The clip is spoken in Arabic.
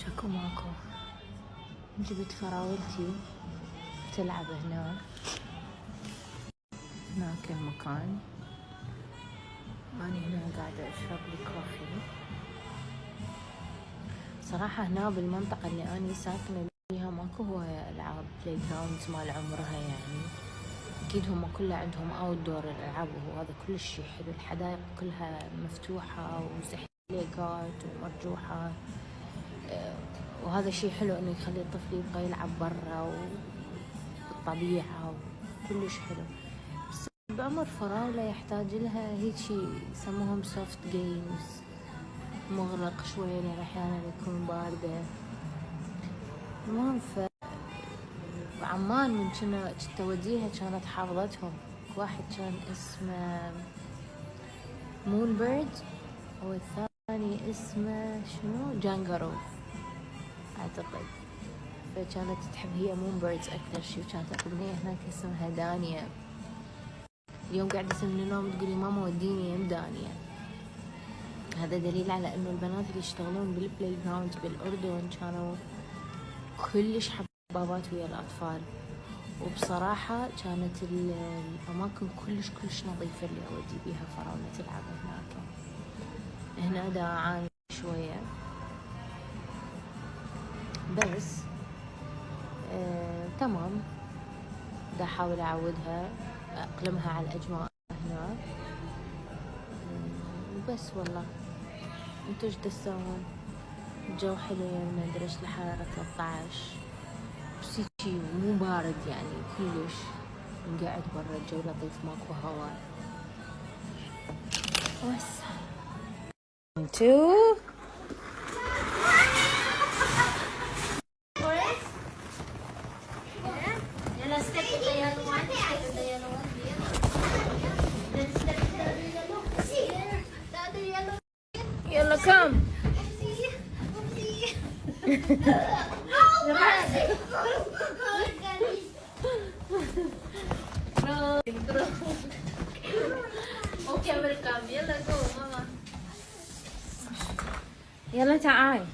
شكو ماكو. جبت فراولتي تلعب هناك المكان. أنا هنا قاعدة أشرب لي كوفي. صراحة هنا بالمنطقة اللي أنا ساكنة فيها ماكو هواية ألعاب بلاي جراوندز مال عمرها يعني. أكيد هم كلها عندهم أوت دور الألعاب وهذا كل شي حلو. الحدائق كلها مفتوحة وزحليقات ومرجوحات، وهذا شي حلو إنه يخلي الطفل يبغى يلعب برا والطبيعة وكلش حلو. بس بعمر فراولة يحتاج لها هيك شي يسموهم سوفت جيمز، مغلق شوية لأن أحيانا يكون باردة. المهم عمان من كنت أوديها كانت حافظتهم. واحد كان اسمه مون بيرد والثاني اسمه شنو جانجرو أعتقد. فكانت تحب هي مون بيردز أكثر شي. وكانت أغنية هناك اسمها دانية. اليوم قاعدة أسمع من النوم تقولي ماما وديني يم دانية. هذا دليل على إنه البنات اللي يشتغلون بالبلاي جراوند بالأردن كانوا كلش حبابات ويا الأطفال. وبصراحة كانت الأماكن كلش نظيفة اللي أودي بيها فراولة تلعب هناك. هنا دا أعاني شوية بس تمام. دا أحاول أعودها أقلمها على الأجواء هناك وبس. والله انتو ايش تسوون؟ الجو حلو يعني درجة الحرارة 13 بس هيجي مو بارد يعني كلش. نقعد برا الجو لطيف ماكو هواء. بس 2 يلا كم. اوكي يلا جو ماما. يلا تعال.